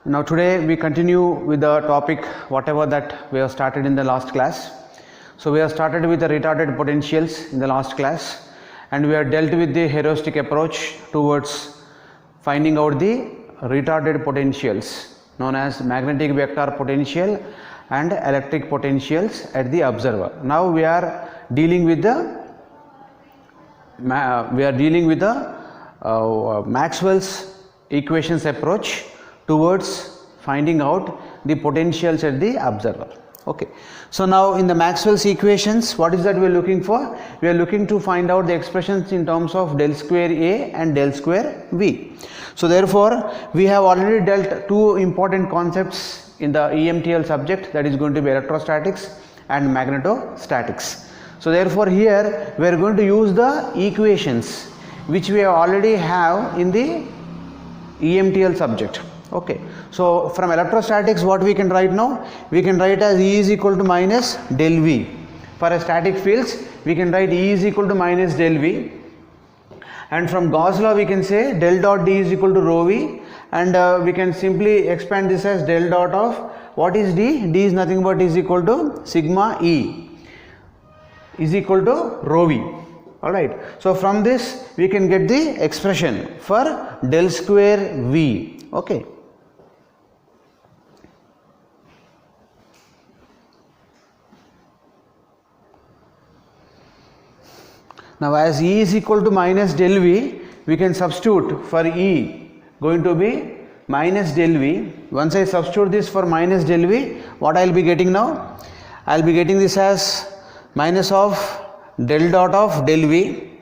Now today we continue with the topic whatever that we have started in the last class. So we have started with the retarded potentials in the last class, and we have dealt with the heuristic approach towards finding out the retarded potentials known as magnetic vector potential and electric potentials at the observer. Now we are dealing with the Maxwell's equations approach towards finding out the potentials at the observer. Okay, so now in the Maxwell's equations, what is that we are looking for? We are looking to find out the expressions in terms of del square A and del square V. So therefore we have already dealt two important concepts in the EMTL subject, that is going to be electrostatics and magnetostatics. So therefore here we are going to use the equations which we already have in the EMTL subject. Okay, so from electrostatics what we can write now? We can write as E is equal to minus del V. For a static fields we can write E is equal to minus del V, and from Gauss law we can say del dot D is equal to rho V, and we can simply expand this as del dot of what is D? D is nothing but is equal to sigma E is equal to rho V. Alright, so from this we can get the expression for del square V. Okay. Now as E is equal to minus del V, we can substitute for E going to be minus del V. Once I substitute this for minus del V, what I will be getting now? I will be getting this as minus of del dot of del V.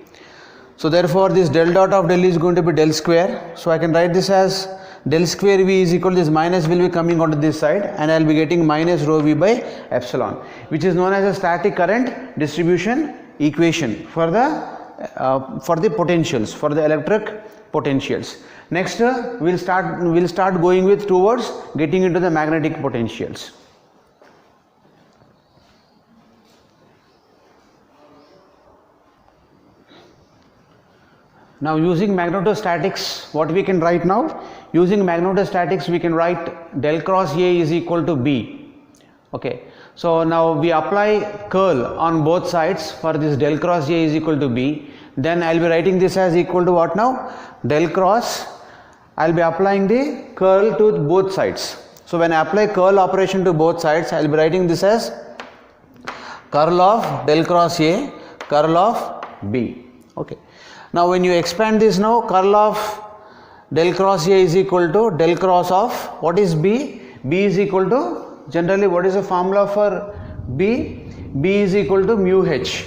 So therefore this del dot of del is going to be del square. So I can write this as del square V is equal to this minus will be coming onto this side, and I will be getting minus rho V by epsilon, which is known as a static current distribution equation for the potentials, for the electric potentials. Next we'll start going with towards getting into the magnetic potentials. Now using magnetostatics, what we can write now? Using magnetostatics we can write del cross A is equal to B. Okay, so now we apply curl on both sides for this del cross A is equal to B. Then I will be writing this as equal to what now? Del cross, I will be applying the curl to both sides. So when I apply curl operation to both sides, I will be writing this as curl of del cross A, curl of B. Okay. Now when you expand this now, curl of del cross A is equal to del cross of what is B? B is equal to, generally what is the formula for B? B is equal to mu H.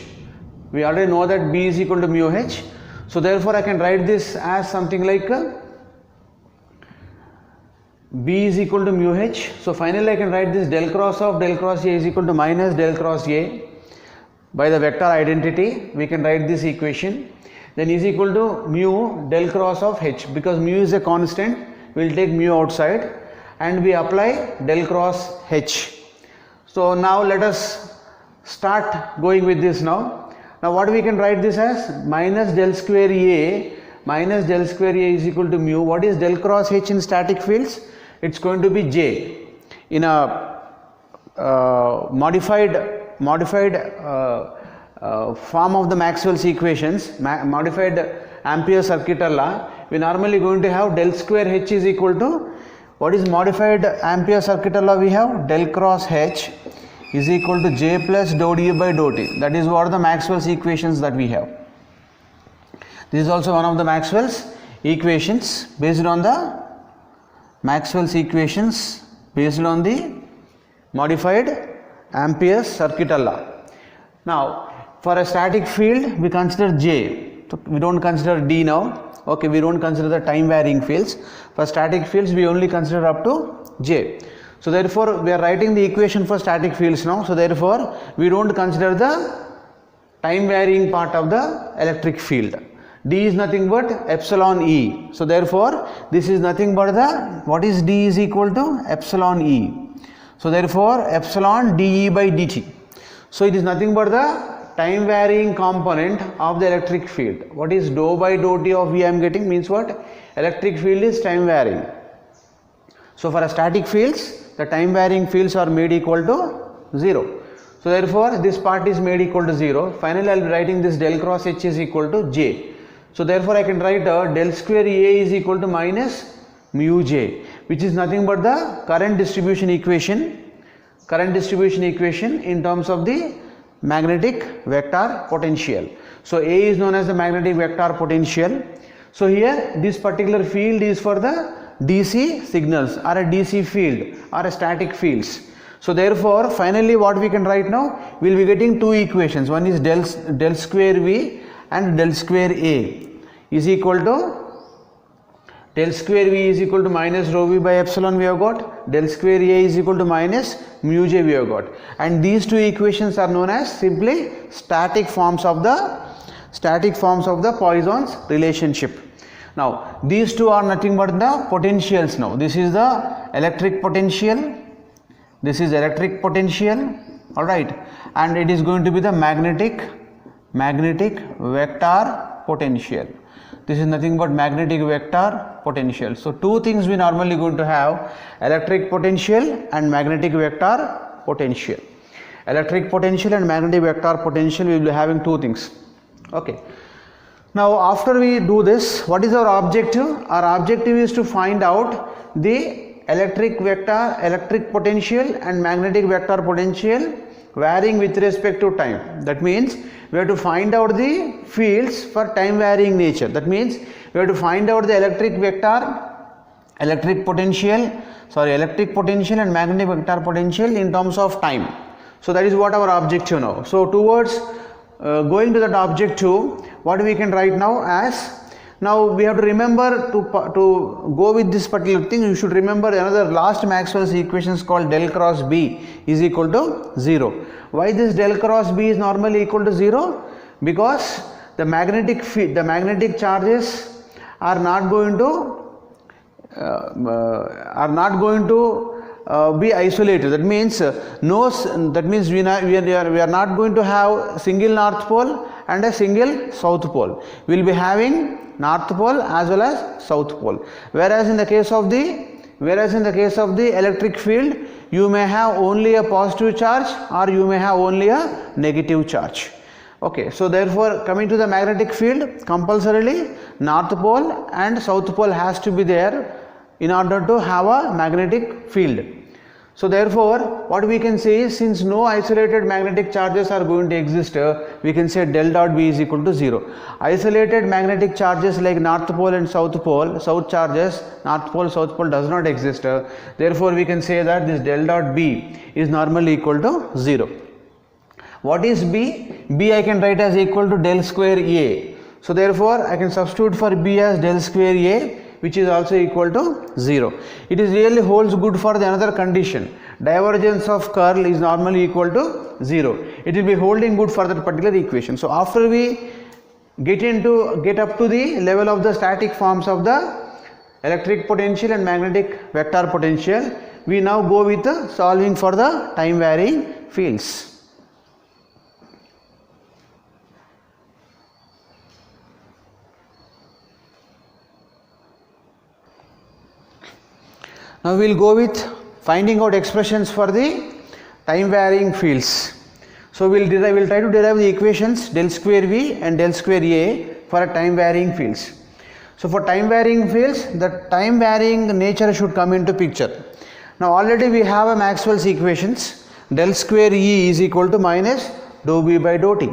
We already know that B is equal to mu H. So therefore I can write this as something like B is equal to mu H. So finally I can write this del cross of del cross A is equal to minus del cross A. By the vector identity we can write this equation. Then is equal to mu del cross of H, because mu is a constant, we will take mu outside and we apply del cross H. So now let us start going with this now. Now what we can write this as? Minus del square A is equal to mu. What is del cross H in static fields? It's going to be J. In a modified form of the Maxwell's equations, modified Ampere circular law, we normally going to have del square H is equal to, what is modified Ampere circular law? We have del cross H is equal to J plus dou d by dou t. That is what the Maxwell's equations that we have. This is also one of the Maxwell's equations based on the modified Ampere circular law. Now for a static field we consider J, so we don't consider D now. Okay, we don't consider the time varying fields. For static fields we only consider up to J. So therefore we are writing the equation for static fields now. So therefore we don't consider the time varying part of the electric field. D is nothing but epsilon E. So therefore this is nothing but the, what is D is equal to epsilon E. So therefore epsilon dE by dt. So it is nothing but the time varying component of the electric field. What is dou by dou t of V I am getting means what? Electric field is time varying. So for a static fields, the time varying fields are made equal to 0. So therefore this part is made equal to 0. Finally I will be writing this del cross H is equal to J. So therefore I can write del square A is equal to minus mu J, which is nothing but the current distribution equation in terms of the magnetic vector potential. So A is known as the magnetic vector potential. So here this particular field is for the DC signals or a DC field or a static fields. So therefore finally what we can write now, we will be getting two equations. One is del square V and del square A is equal to del square V is equal to minus rho V by epsilon we have got, del square A is equal to minus mu J we have got, and these two equations are known as simply static forms of the Poisson's relationship. Now these two are nothing but the potentials. Now this is the electric potential, this is electric potential, all right, and it is going to be the magnetic vector potential. This is nothing but magnetic vector potential. So two things we normally going to have, electric potential and magnetic vector potential. Electric potential and magnetic vector potential, we will be having two things. Okay. Now after we do this, what is our objective? Our objective is to find out the electric potential and magnetic vector potential varying with respect to time. That means we have to find out the fields for time varying nature. That means we have to find out the electric potential and magnetic vector potential in terms of time. So that is what our objective now. So towards going to that objective, what we can write now as, now we have to remember to go with this particular thing, you should remember another last Maxwell's equations called del cross B is equal to 0. Why this del cross B is normally equal to 0? Because the magnetic charges are not going to be isolated. That means we are not going to have single north pole and a single south pole. We will be having north pole as well as south pole. Whereas in the case of the electric field, you may have only a positive charge or you may have only a negative charge. Okay, so therefore coming to the magnetic field, compulsorily north pole and south pole has to be there in order to have a magnetic field. So therefore what we can say is, since no isolated magnetic charges are going to exist, we can say del dot B is equal to 0. Isolated magnetic charges like north pole and south pole, south charges, north pole, south pole does not exist. Therefore we can say that this del dot B is normally equal to 0. What is B? B I can write as equal to del square A. So therefore I can substitute for B as del square A, which is also equal to 0. It is really holds good for the another condition. Divergence of curl is normally equal to 0. It will be holding good for that particular equation. So after we get up to the level of the static forms of the electric potential and magnetic vector potential, we now go with the solving for the time varying fields. Now we will go with finding out expressions for the time varying fields. So we will try to derive the equations del square V and del square A for a time varying fields. So for time varying fields, the time varying nature should come into picture. Now already we have a Maxwell's equations, del square E is equal to minus dou B by dou T.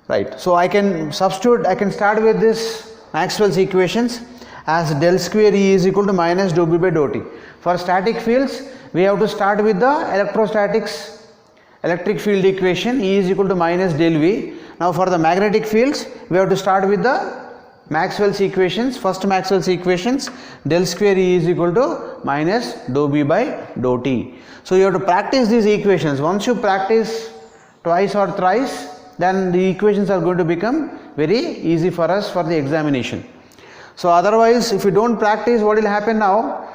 Right. So I can start with this Maxwell's equations as del square E is equal to minus dou B by dou T. For static fields, we have to start with the electric field equation, E is equal to minus del V. Now for the magnetic fields, we have to start with the Maxwell's equations, first Maxwell's equations, del square E is equal to minus dou B by dou T. So you have to practice these equations. Once you practice twice or thrice, then the equations are going to become very easy for us for the examination. So otherwise, if you don't practice, what will happen now?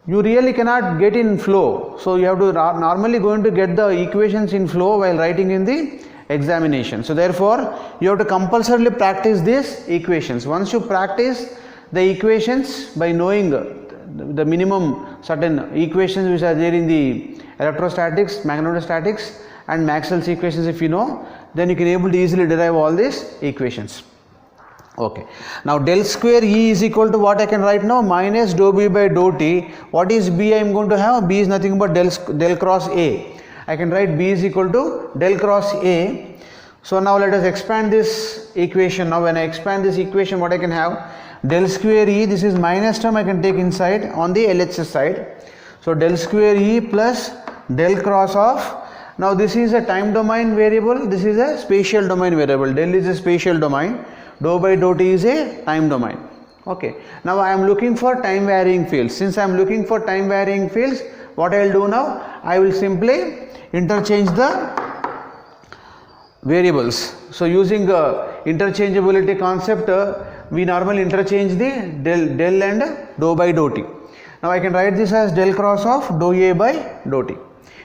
You really cannot get in flow. So you have to normally going to get the equations in flow while writing in the examination. So therefore, you have to compulsorily practice these equations. Once you practice the equations by knowing the minimum certain equations which are there in the electrostatics, magnetostatics and Maxwell's equations if you know, then you can able to easily derive all these equations. Okay. Now del square E is equal to what I can write now? Minus dou B by dou T. What is B I am going to have? B is nothing but del cross A. I can write B is equal to del cross A. So now let us expand this equation. Now when I expand this equation, what I can have? Del square E, this is minus term I can take inside on the LHS side. So del square E plus del cross of, now this is a time domain variable, this is a spatial domain variable. Del is a spatial domain, dou by dou T is a time domain. Okay. Now I am looking for time varying fields. Since I am looking for time varying fields, what I will do now? I will simply interchange the variables. So using interchangeability concept, we normally interchange the del and dou by dou T. Now I can write this as del cross of dou A by dou T,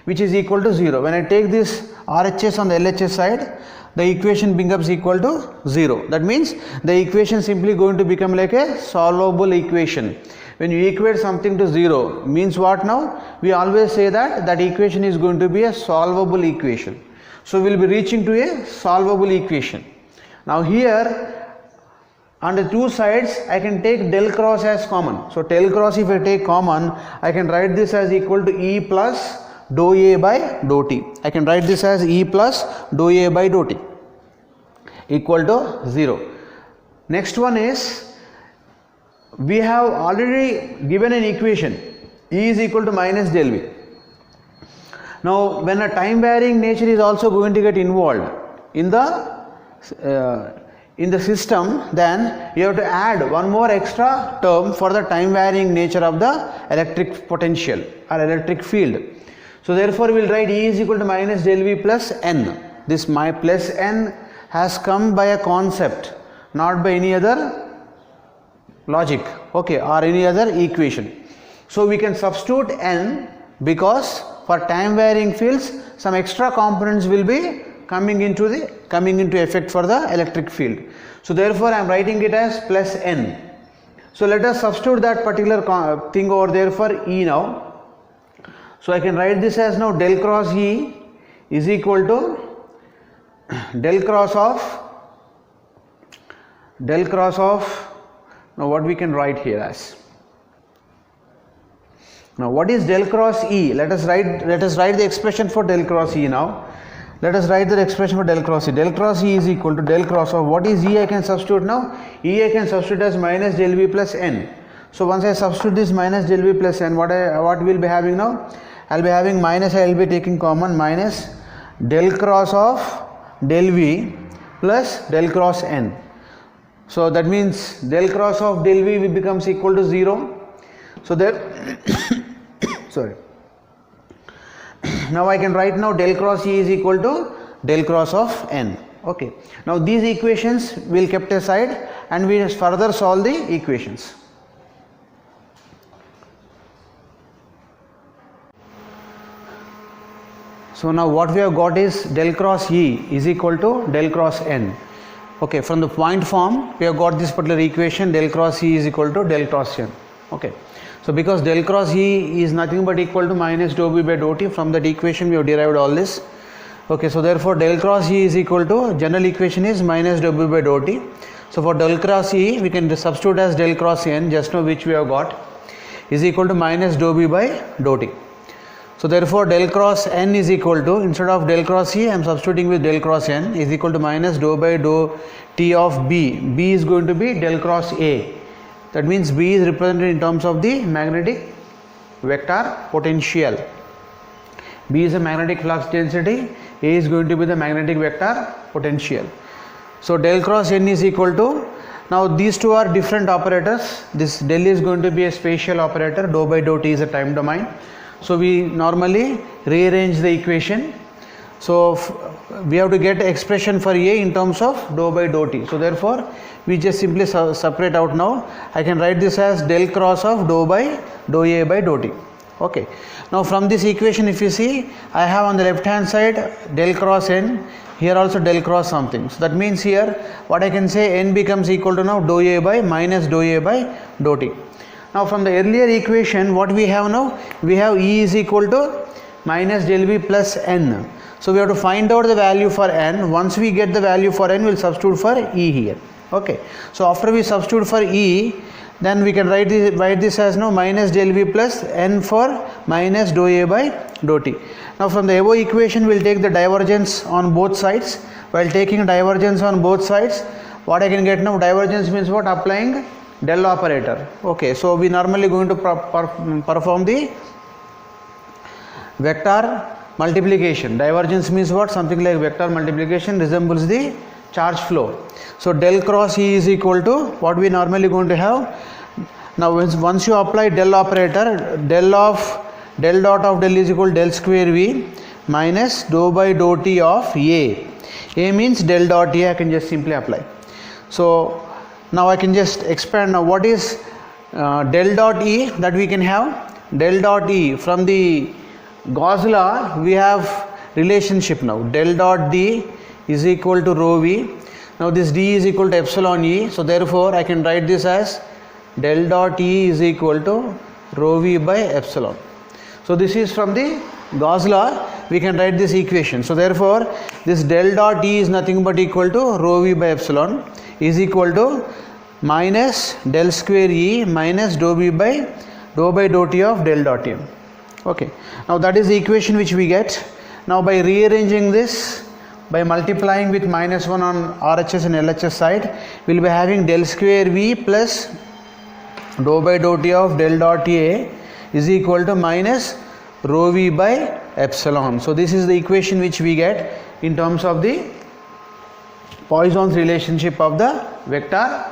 which is equal to 0. When I take this RHS on the LHS side, the equation becomes equal to 0. That means the equation simply going to become like a solvable equation. When you equate something to 0, means what now? We always say that that equation is going to be a solvable equation. So we will be reaching to a solvable equation. Now here on the two sides I can take del cross as common. So del cross if I take common, I can write this as equal to E plus dou A by dou T. I can write this as E plus dou A by dou T equal to 0. Next one is, we have already given an equation E is equal to minus del V. Now when a time varying nature is also going to get involved in the system, then you have to add one more extra term for the time varying nature of the electric potential or electric field. So therefore we will write E is equal to minus del V plus N. This my plus N has come by a concept, not by any other logic, okay, or any other equation. So we can substitute N because for time varying fields some extra components will be coming into effect for the electric field. So therefore I am writing it as plus N. So let us substitute that particular thing over there for E now. So I can write this as now del cross E is equal to del cross of, now what we can write here as, now what is del cross E? Let us write the expression for del cross E now. Let us write the expression for del cross E. Del cross E is equal to del cross of, what is E I can substitute now? E I can substitute as minus del V plus N. So once I substitute this minus del V plus N, what we will be having now? I will be having minus, I will be taking common, minus del cross of del V plus del cross N. So that means del cross of del V becomes equal to 0. So there sorry. Now I can write now del cross E is equal to del cross of N. Okay. Now these equations will kept aside and we further solve the equations. So now what we have got is del cross E is equal to del cross N. Okay, from the point form we have got this particular equation, del cross E is equal to del cross N. Okay. So because del cross E is nothing but equal to minus dou B by dou T, from that equation we have derived all this. Okay, so therefore del cross E is equal to, general equation is minus dou B by dou T. So for del cross E we can substitute as del cross N, just now which we have got, is equal to minus dou B by dou T. So therefore del cross N is equal to, instead of del cross E I am substituting with del cross N, is equal to minus dou by dou T of B. B is going to be del cross A. That means B is represented in terms of the magnetic vector potential. B is a magnetic flux density, A is going to be the magnetic vector potential. So del cross N is equal to, now these two are different operators. This del is going to be a spatial operator, dou by dou T is a time domain. So we normally rearrange the equation. So we have to get expression for A in terms of dou by dou T. So therefore we just simply separate out now. I can write this as del cross of dou by dou A by dou T. Okay. Now from this equation if you see, I have on the left hand side del cross N, here also del cross something. So that means here what I can say, N becomes equal to now dou A by minus dou A by dou T. Now from the earlier equation, what we have now? We have E is equal to minus del V plus N. So we have to find out the value for N. Once we get the value for N, we will substitute for E here. Okay. So after we substitute for E, then we can write this as now minus del V plus N for minus dou A by dou T. Now from the above equation, we will take the divergence on both sides. While taking divergence on both sides, what I can get now? Divergence means what? Applying del operator. Okay. So we normally going to perform the vector multiplication. Divergence means what? Something like vector multiplication resembles the charge flow. So del cross E is equal to what we normally going to have. Now once you apply del operator, del dot of del is equal to del square V minus dou by dou T of A. A means del dot A, I can just simply apply. So now I can just expand. Now what is del dot E that we can have? Del dot E, from the Gauss law we have relationship now. Del dot D is equal to rho V. Now this D is equal to epsilon E. So therefore I can write this as del dot E is equal to rho V by epsilon. So this is from the Gauss law. We can write this equation. So therefore this del dot E is nothing but equal to rho V by epsilon is equal to minus del square E minus dou V by dou T of del dot M. Okay. Now that is the equation which we get. Now by rearranging this, by multiplying with minus 1 on RHS and LHS side, we will be having del square V plus dou by dou T of del dot A is equal to minus rho V by epsilon. So this is the equation which we get in terms of the Poisson's relationship of the vector,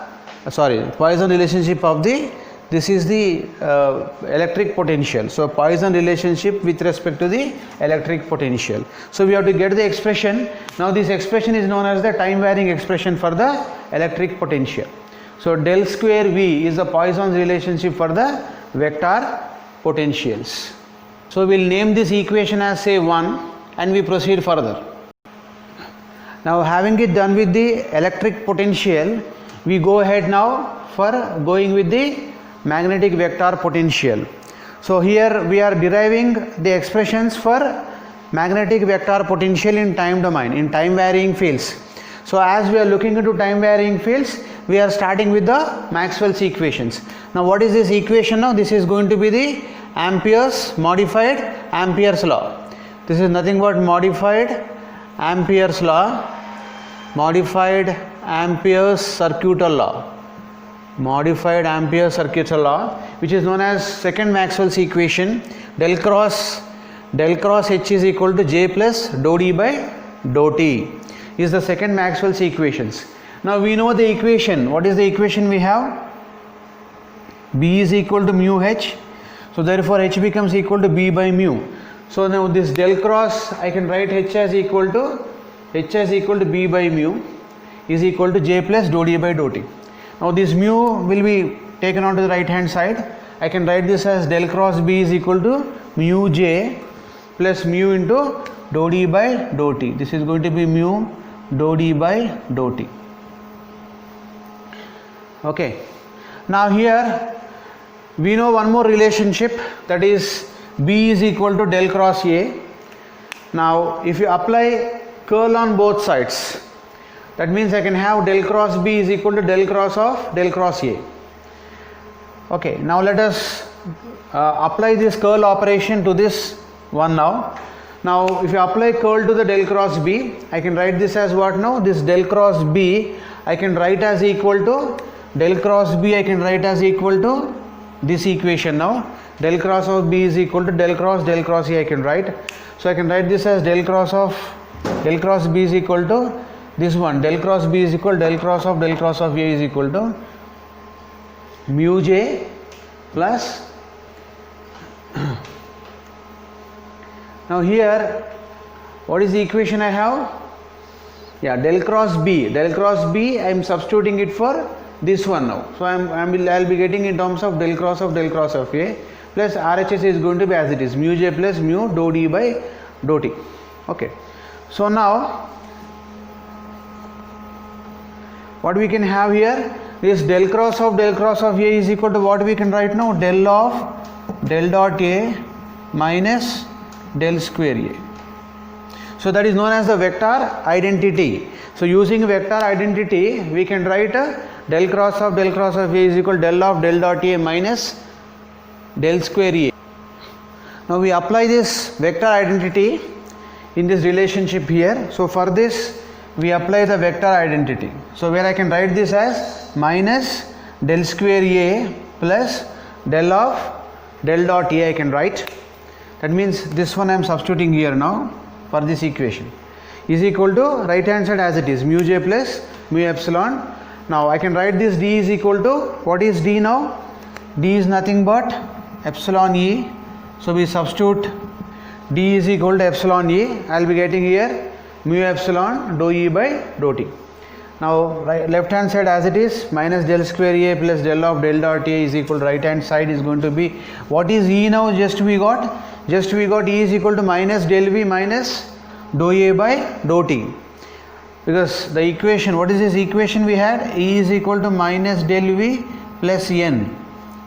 Poisson relationship of the, this is the electric potential. So Poisson relationship with respect to the electric potential. So we have to get the expression. Now this expression is known as the time varying expression for the electric potential. So del square V is the Poisson's relationship for the vector potentials. So we will name this equation as say 1 and we proceed further. Now having it done with the electric potential, we go ahead now for going with the magnetic vector potential. So here we are deriving the expressions for magnetic vector potential in time domain, in time varying fields. So as we are looking into time varying fields, we are starting with the Maxwell's equations. Now what is this equation now? This is going to be the Ampere's modified Ampere's law. This is nothing but modified Ampere's law, modified Ampere's circuital law, modified Ampere's circuital law, which is known as second Maxwell's equation. Del cross H is equal to J plus dou D by dou T is the second Maxwell's equations. Now we know the equation. What is the equation we have? B is equal to mu H. So therefore H becomes equal to B by mu. So now this del cross, I can write H as equal to B by mu is equal to J plus dou D by dou T. Now this mu will be taken on to the right hand side. I can write this as del cross B is equal to mu J plus mu into dou D by dou T. This is going to be mu dou D by dou T. Okay. Now here we know one more relationship, that is B is equal to del cross A. Now if you apply curl on both sides, that means I can have del cross B is equal to del cross of del cross A. Okay, now let us apply this curl operation to this one now. Now if you apply curl to the del cross B, I can write this as what now? This del cross B I can write as equal to del cross B, I can write as equal to this equation now. Del cross of B is equal to del cross A I can write. So I can write this as del cross B is equal to this one. Del cross B is equal to del cross of A is equal to mu J plus now here what is the equation I have? Yeah, del cross B I am substituting it for this one now. So I'll be getting in terms of del cross of A plus RHS is going to be as it is, mu J plus mu dou D by dou T. Okay. So now what we can have here, this del cross of A is equal to what we can write now? Del of del dot A minus del square A. So that is known as the vector identity. So using vector identity, we can write del cross of A is equal to del of del dot A minus del square A. Now we apply this vector identity in this relationship here. So for this we apply the vector identity. So where I can write this as minus del square A plus del of del dot A I can write. That means this one I am substituting here now for this equation is equal to right hand side as it is mu j plus mu epsilon. Now I can write this d is equal to, what is d now? D is nothing but epsilon E. So we substitute d is equal to epsilon E. I will be getting here mu epsilon dou E by dou T. Now left hand side as it is minus del square A plus del of del dot A is equal to right hand side is going to be, what is E now? Just we got E is equal to minus del V minus dou A by dou T. Because the equation, what is this equation we had? E is equal to minus del V plus N.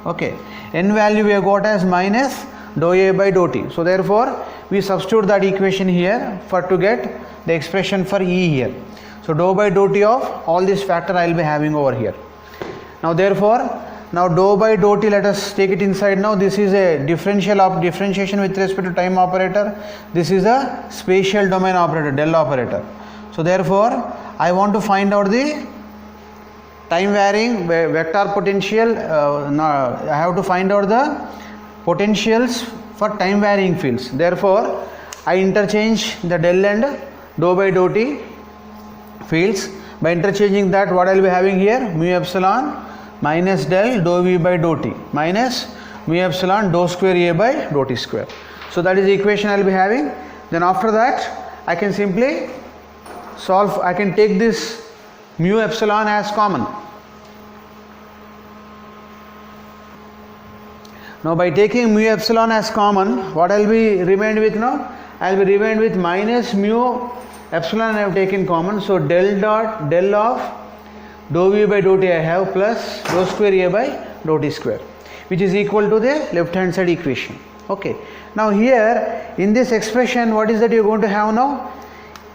Okay, N value we have got as minus dou A by dou T. So therefore we substitute that equation here for to get the expression for E here. So dou by dou T of all this factor I will be having over here. Now therefore, now dou by dou T, let us take it inside now. This is a differentiation with respect to time operator. This is a spatial domain operator, del operator. So therefore I want to find out the time varying vector potential. I have to find out the potentials for time varying fields. Therefore I interchange the del and dou by dou T fields. By interchanging that, what I will be having here? Mu epsilon minus del dou V by dou T minus mu epsilon dou square A by dou T square. So that is the equation I will be having. Then after that I can simply solve. I can take this mu epsilon as common. Now by taking mu epsilon as common, what I will be remained with now? I will be remained with minus mu epsilon I have taken common. So del of dou V by dou T I have plus dou square A by dou T square, which is equal to the left hand side equation. Okay. Now here in this expression, what is that you are going to have now?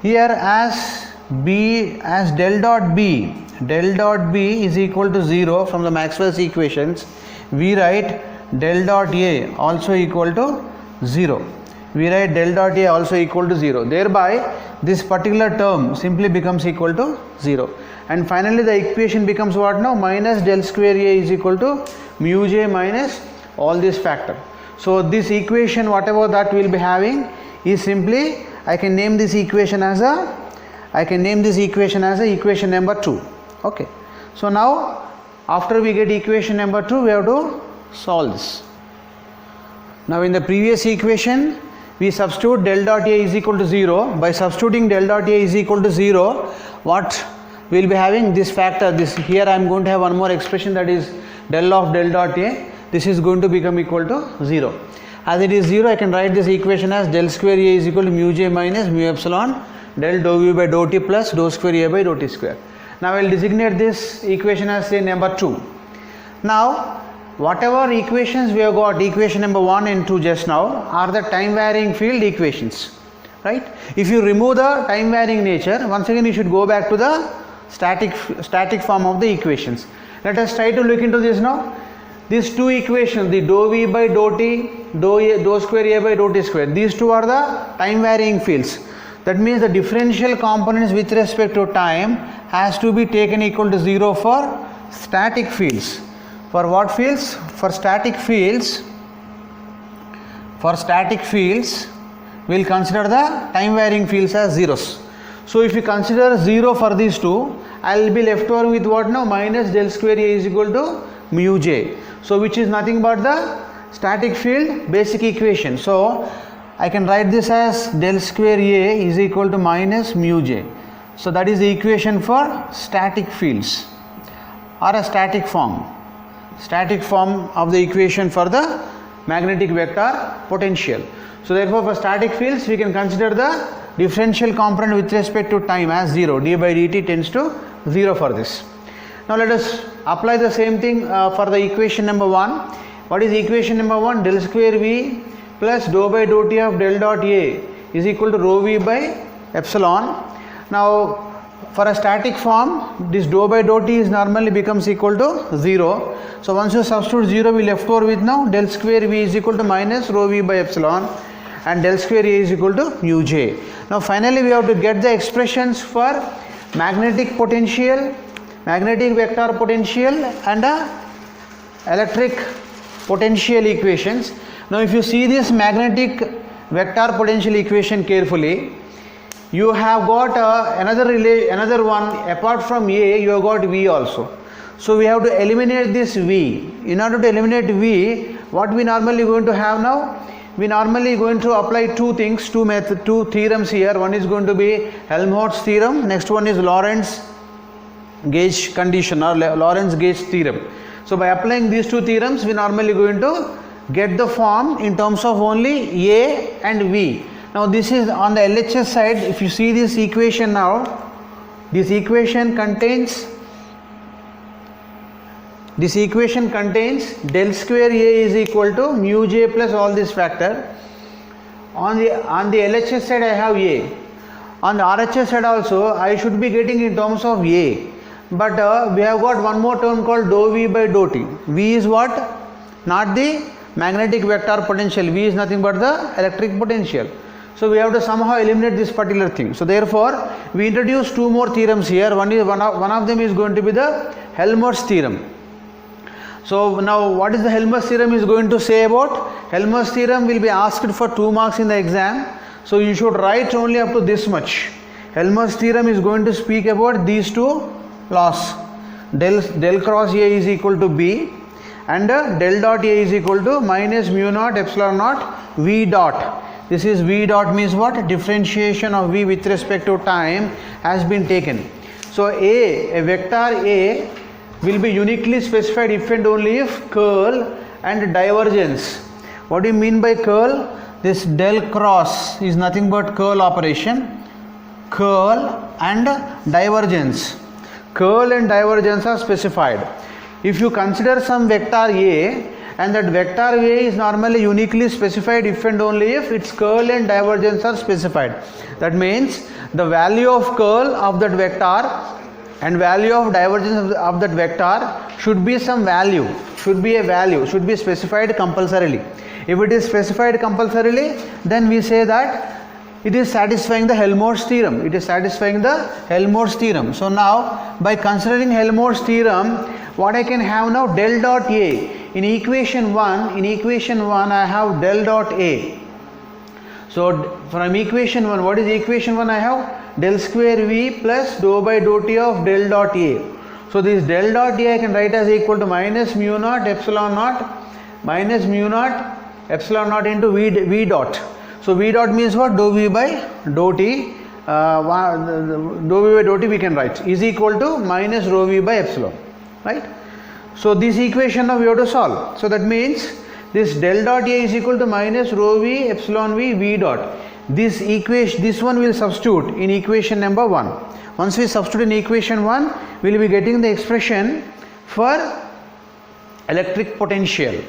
Here as del dot B is equal to 0 from the Maxwell's equations, we write del dot A also equal to 0. We write del dot A also equal to 0. Thereby this particular term simply becomes equal to 0. And finally the equation becomes what now? Minus del square A is equal to mu j minus all this factor. So this equation, whatever that we will be having, is simply, I can name this equation as equation number 2. Okay. So now after we get equation number 2, we have to solve this. Now in the previous equation we substitute del dot A is equal to 0. By substituting del dot A is equal to 0, what we will be having? This factor, this here I am going to have one more expression, that is del of del dot A. This is going to become equal to 0. As it is 0, I can write this equation as del square A is equal to mu j minus mu epsilon del dou V by dou T plus dou square A by dou T square. Now I will designate this equation as say number 2. Now whatever equations we have got, equation number 1 and 2 just now, are the time varying field equations, right? If you remove the time varying nature, once again you should go back to the static form of the equations. Let us try to look into this now. These two equations, the dou V by dou T, dou square A by dou T square, these two are the time varying fields. That means the differential components with respect to time has to be taken equal to 0 for static fields. For what fields? For static fields, we will consider the time varying fields as zeros. So if you consider 0 for these two, I will be left over with what now? Minus del square A is equal to mu j. So which is nothing but the static field basic equation. So I can write this as del square A is equal to minus mu j. So that is the equation for static fields, or a static form of the equation for the magnetic vector potential. So therefore for static fields we can consider the differential component with respect to time as 0, d by dt tends to 0 for this. Now let us apply the same thing for the equation number 1. What is equation number 1? Del square V plus dou by dou T of del dot A is equal to rho V by epsilon. Now for a static form, this dou by dou T is normally becomes equal to 0. So once you substitute 0, we left over with now del square V is equal to minus rho V by epsilon, and del square A is equal to mu J. Now finally we have to get the expressions for magnetic potential, magnetic vector potential, and electric potential equations. Now if you see this magnetic vector potential equation carefully, you have got another one apart from A, you have got V also. So we have to eliminate this V. In order to eliminate V, what we normally going to have now? We normally going to apply two things, two theorems here. One is going to be Helmholtz theorem, next one is Lorentz gauge condition or Lorentz gauge theorem. So by applying these two theorems, we normally going to get the form in terms of only A and V. Now this is on the LHS side. If you see this equation now, this equation contains del square A is equal to mu J plus all this factor. On the LHS side I have A. On the RHS side also I should be getting in terms of A. But we have got one more term called dou V by dou T. V is what? Not the magnetic vector potential. V is nothing but the electric potential. So we have to somehow eliminate this particular thing. So therefore we introduce two more theorems here. One of them is going to be the Helmholtz theorem. So now what is the Helmholtz theorem is going to say about? Helmholtz theorem will be asked for 2 marks in the exam. So you should write only up to this much. Helmholtz theorem is going to speak about these two laws. Del cross A is equal to B, and del dot A is equal to minus mu naught epsilon naught V dot. This is V dot means what? Differentiation of V with respect to time has been taken. So a vector A will be uniquely specified if and only if curl and divergence. What do you mean by curl? This del cross is nothing but curl operation. Curl and divergence. Curl and divergence are specified. If you consider some vector A, and that vector A is normally uniquely specified if and only if its curl and divergence are specified. That means the value of curl of that vector and value of divergence of that vector should be some value, should be specified compulsorily. If it is specified compulsorily, then we say that it is satisfying the Helmholtz theorem. It is satisfying the Helmholtz theorem. So now by considering Helmholtz theorem, what I can have now? Del dot A. In equation 1 I have del dot A. So from equation 1, what is equation 1? I have del square V plus dou by dou T of del dot A. So this del dot A I can write as equal to minus mu naught epsilon naught into V dot. So V dot means what? Dou V by dou T. Dou V by dou T we can write is equal to minus rho V by epsilon, right? So this equation now we have to solve. So that means this del dot A is equal to minus rho V epsilon V dot. This one will substitute in equation number 1. Once we substitute in equation 1, we will be getting the expression for electric potential.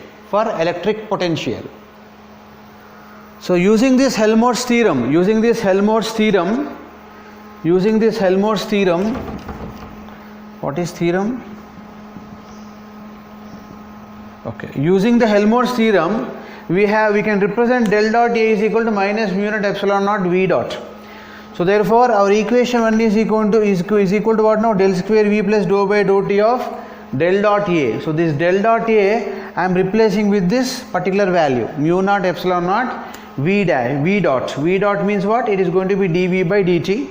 So using this Helmholtz theorem, what is theorem? Okay, using the Helmholtz theorem, we can represent del dot A is equal to minus mu naught epsilon naught V dot. So therefore our equation 1 is equal to what now? Del square V plus dou by dou T of del dot A. So this del dot A I am replacing with this particular value, mu naught epsilon naught V dot. V dot means what? It is going to be dV by dt.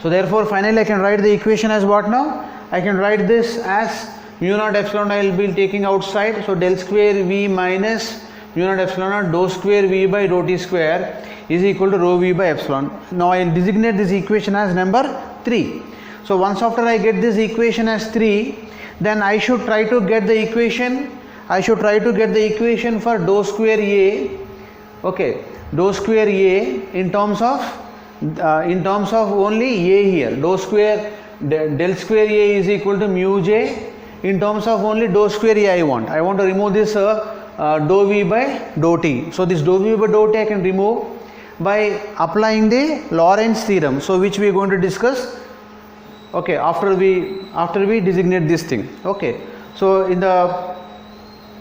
So therefore finally I can write the equation as what now? I can write this as mu naught epsilon I will be taking outside. So del square V minus mu naught epsilon naught dou square V by dou T square is equal to rho V by epsilon. Now I will designate this equation as number 3. So once after I get this equation as 3, then I should try to get the equation for dou square A. Okay, dou square A in terms of only A here. Dou square del square A is equal to mu J in terms of only dou square A I want to remove this dou V by dou T. So this dou V by dou T I can remove by applying the Lorentz theorem, so which we are going to discuss, okay, after we designate this thing. Okay, so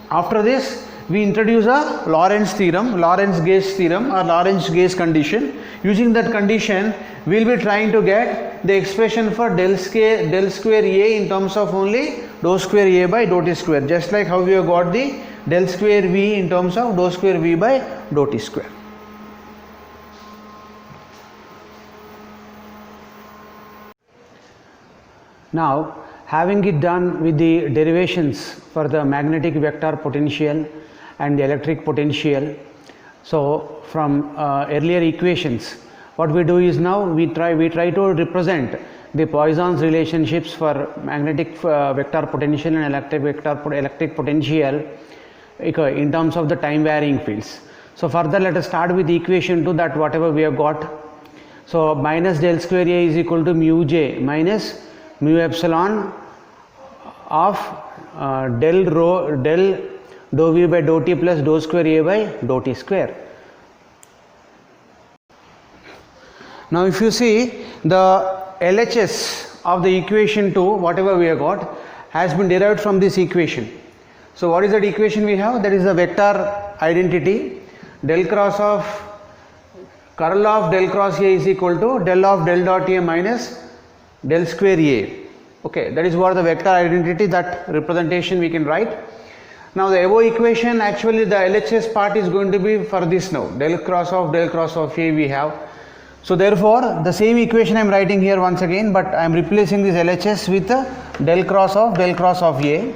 after this we introduce a Lorentz theorem, Lorentz gauge theorem or Lorentz gauge condition. Using that condition we will be trying to get the expression for del square A in terms of only dou square A by dou T square, just like how we have got the del square V in terms of dou square V by dou T square. Now, having it done with the derivations for the magnetic vector potential and the electric potential, so from earlier equations, what we do is now we try to represent the Poisson's relationships for magnetic vector potential and electric potential in terms of the time varying fields. So further, let us start with equation 2, that whatever we have got. So minus del square A is equal to mu J minus mu epsilon of del dou V by dou T plus dou square A by dou T square. Now if you see, the LHS of the equation 2, whatever we have got, has been derived from this equation. So what is that equation we have? That is the vector identity, del cross of curl of del cross A is equal to del of del dot A minus del square A. Okay, that is what the vector identity, that representation we can write. Now the above equation, actually the LHS part is going to be for this now, del cross of A we have. So therefore the same equation I am writing here once again, but I am replacing this LHS with del cross of A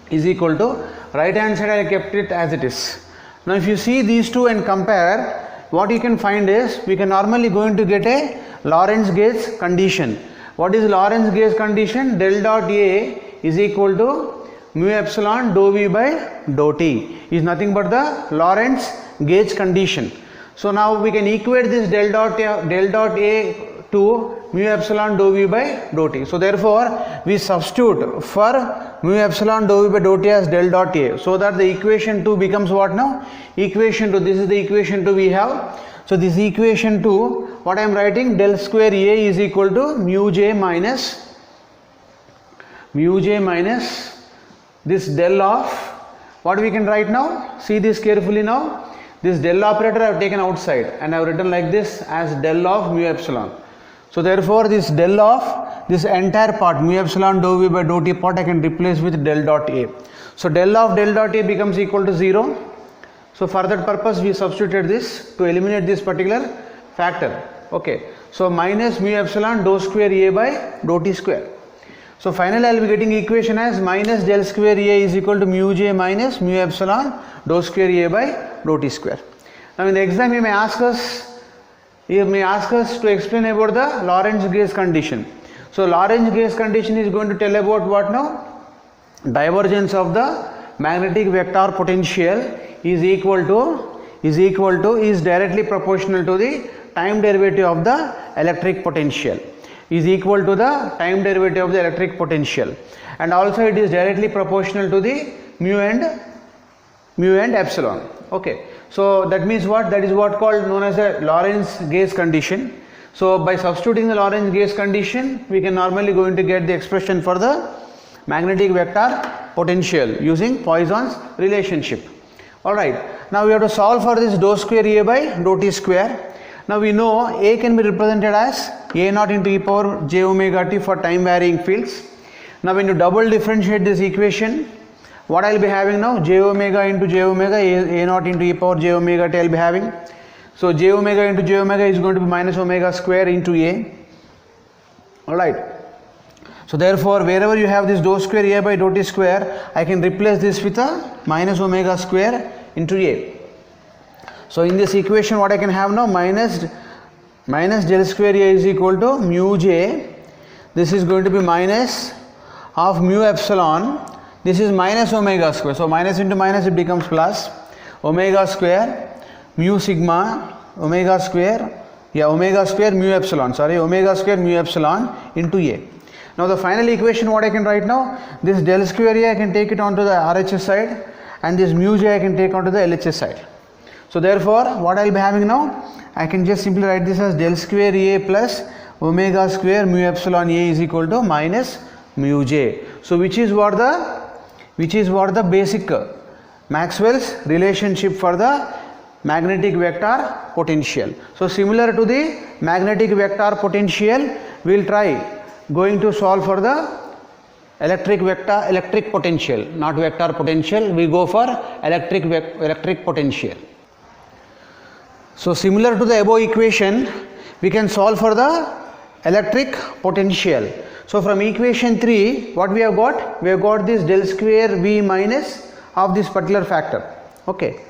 is equal to, right hand side I kept it as it is. Now if you see these two and compare, what you can find is, we can normally going to get a Lorentz gauge condition. What is Lorentz gauge condition? Del dot A is equal to mu epsilon dou V by dou T is nothing but the Lorentz gauge condition. So now we can equate this del dot A to mu epsilon dou V by dou T. So therefore we substitute for mu epsilon dou V by dou T as del dot A, so that the equation 2 becomes what now? Equation 2, this is the equation 2 we have. So this equation 2, what I am writing, del square A is equal to mu J minus this del of, what we can write now? See this carefully now. This del operator I have taken outside and I have written like this as del of mu epsilon. So therefore this del of this entire part, mu epsilon dou V by dou T part, I can replace with del dot A. So del of del dot A becomes equal to 0. So for that purpose we substituted this to eliminate this particular factor. Okay. So minus mu epsilon dou square A by dou T square. So finally I will be getting equation as minus del square A is equal to mu J minus mu epsilon dou square A by dou T square. Now in the exam you may ask us to explain about the Lorentz gauge condition. So Lorentz gauge condition is going to tell about what now? Divergence of the magnetic vector potential is directly proportional to the time derivative of the electric potential, and also it is directly proportional to the mu and epsilon. Okay, so that means what? That is what called known as the Lorentz gauge condition. So by substituting the Lorentz gauge condition, we can normally going to get the expression for the magnetic vector potential using Poisson's relationship. Alright, now we have to solve for this dou square A by dou T square. Now we know A can be represented as A naught into e power j omega t for time varying fields. Now when you double differentiate this equation, what I will be having now? J omega into j omega, A naught into e power j omega t I will be having. So j omega into j omega is going to be minus omega square into A. Alright. So therefore wherever you have this dou square A by dou T square, I can replace this with a minus omega square into A. So in this equation what I can have now? Minus del square A is equal to mu J. This is going to be minus of mu epsilon. This is minus omega square. So minus into minus it becomes plus. Omega square mu sigma omega square mu epsilon. Omega square mu epsilon into A. Now the final equation what I can write now, this del square A I can take it onto the RHS side, and this mu j I can take onto the LHS side. So therefore what I will be having now, I can just simply write this as del square A plus omega square mu epsilon A is equal to minus mu j. So which is what the basic Maxwell's relationship for the magnetic vector potential. So similar to the magnetic vector potential, we will try going to solve for the electric potential, not vector potential. We go for electric potential. So similar to the above equation, we can solve for the electric potential. So from equation 3, what we have got? We have got this del square V minus of this particular factor. Okay.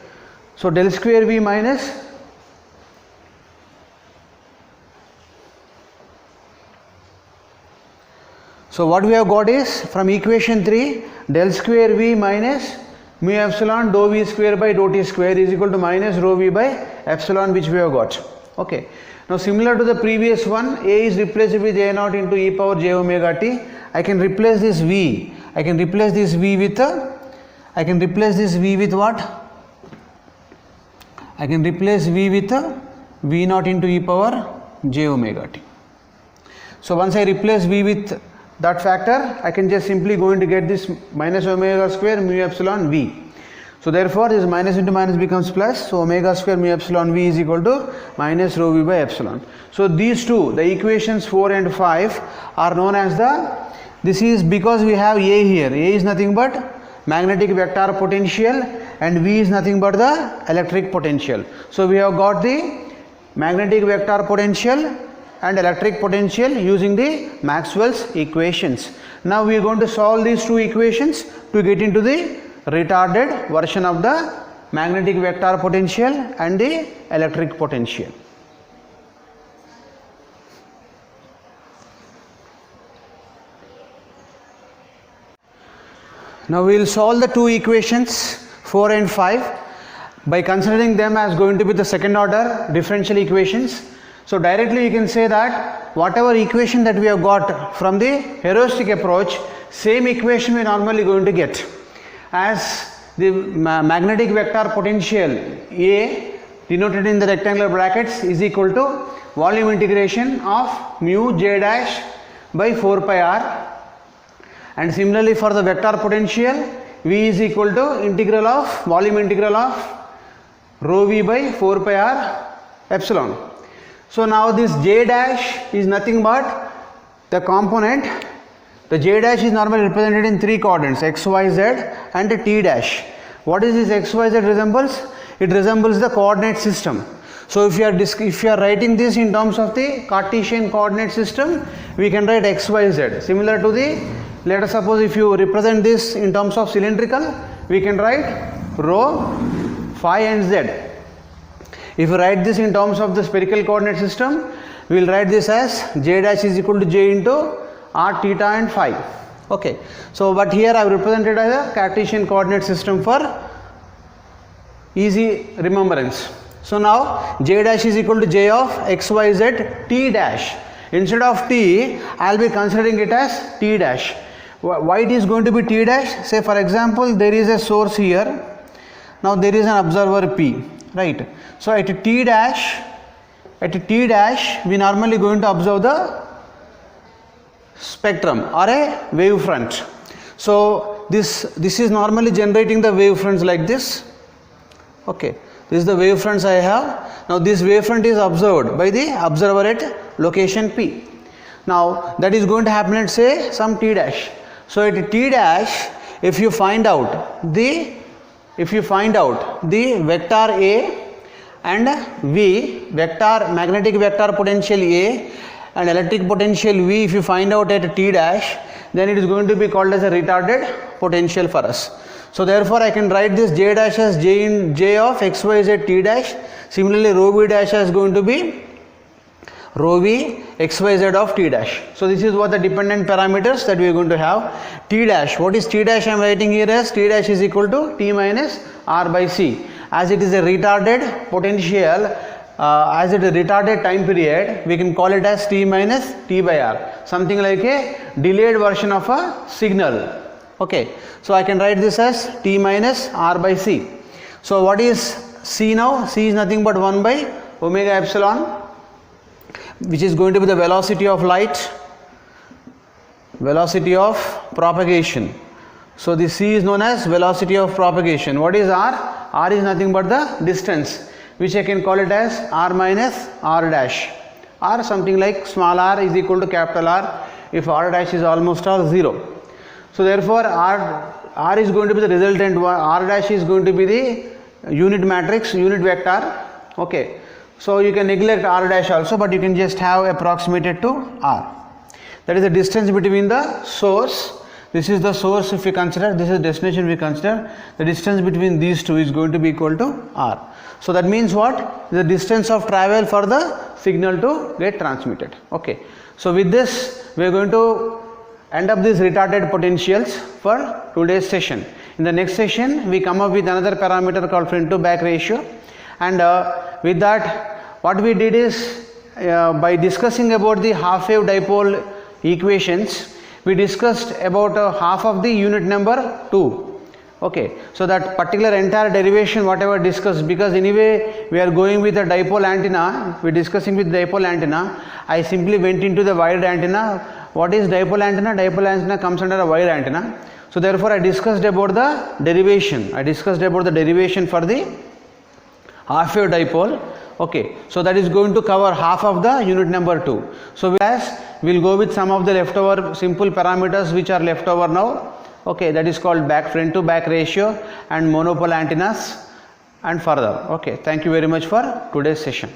So del square V minus so what we have got is from equation 3, del square V minus mu epsilon dou V square by dou T square is equal to minus rho V by epsilon, which we have got. Okay. Now similar to the previous one, A is replaced with A naught into e power j omega t. I can replace this V. I can replace this V with what? I can replace V with V naught into e power j omega t. So once I replace V with that factor, I can just simply going to get this minus omega square mu epsilon V. So therefore this minus into minus becomes plus, so omega square mu epsilon V is equal to minus rho V by epsilon. So these two, the equations 4 and 5 are known as this is because we have A here. A is nothing but magnetic vector potential and V is nothing but the electric potential. So we have got the magnetic vector potential and electric potential using the Maxwell's equations. Now we are going to solve these two equations to get into the retarded version of the magnetic vector potential and the electric potential. Now we will solve the two equations 4 and 5 by considering them as going to be the second order differential equations. So directly you can say that whatever equation that we have got from the heuristic approach, same equation we are normally going to get, as the magnetic vector potential A denoted in the rectangular brackets is equal to volume integration of mu j dash by 4 pi r, and similarly for the vector potential V is equal to integral of volume integral of rho V by 4 pi r epsilon. So now this j dash is nothing but the component. The j dash is normally represented in three coordinates, x, y, z and t dash. What is this x, y, z resembles? It resembles the coordinate system. So if you are writing this in terms of the Cartesian coordinate system, we can write x, y, z. Similar to the, let us suppose if you represent this in terms of cylindrical, we can write rho, phi and z. If you write this in terms of the spherical coordinate system, we will write this as j dash is equal to j into r theta and phi. Okay. So but here I have represented as a Cartesian coordinate system for easy remembrance. So now j dash is equal to j of x, y, z t dash. Instead of t, I will be considering it as t dash. Why it is going to be t dash? Say for example, there is a source here. Now there is an observer P, right? So at t dash, we normally going to observe the spectrum or a wavefront. So this is normally generating the wavefronts like this. Okay, this is the wavefronts I have. Now this wavefront is observed by the observer at location P. Now that is going to happen at say some t dash. So at t dash, if you find out the vector A and V, vector magnetic vector potential A and electric potential V, if you find out at t dash, then it is going to be called as a retarded potential for us. So therefore I can write this j dash as j of x, y, z t dash. Similarly rho v dash is going to be rho v x, y, z of t dash. So this is what the dependent parameters that we are going to have. T dash, what is t dash? I am writing here as t dash is equal to t minus r by c. As it is a retarded potential, as it is retarded time period, we can call it as T minus T by R, something like a delayed version of a signal. Okay, so I can write this as T minus R by C. So what is C now? C is nothing but 1 by omega epsilon, which is going to be the velocity of light, velocity of propagation. So the C is known as velocity of propagation. What is R? R is nothing but the distance, which I can call it as R minus R dash. R something like small r is equal to capital R if R dash is almost all 0. So therefore R is going to be the resultant one, R dash is going to be the unit matrix, unit vector. Okay, so you can neglect R dash also, but you can just have approximated to R. That is the distance between the source. This is the source if we consider, this is destination we consider. The distance between these two is going to be equal to R. So that means what? The distance of travel for the signal to get transmitted. Okay. So with this we are going to end up these retarded potentials for today's session. In the next session we come up with another parameter called front to back ratio, and with that what we did is by discussing about the half wave dipole equations, we discussed about half of the unit number 2. Okay, so that particular entire derivation whatever discussed, because anyway we are going with a dipole antenna, we are discussing with dipole antenna, I simply went into the wired antenna. What is dipole antenna? Dipole antenna comes under a wired antenna. So therefore I discussed about the derivation, for the half wave dipole. Okay, so that is going to cover half of the unit number 2. So we will go with some of the leftover simple parameters which are left over now. Okay, that is called front to back ratio and monopole antennas and further. Okay, thank you very much for today's session.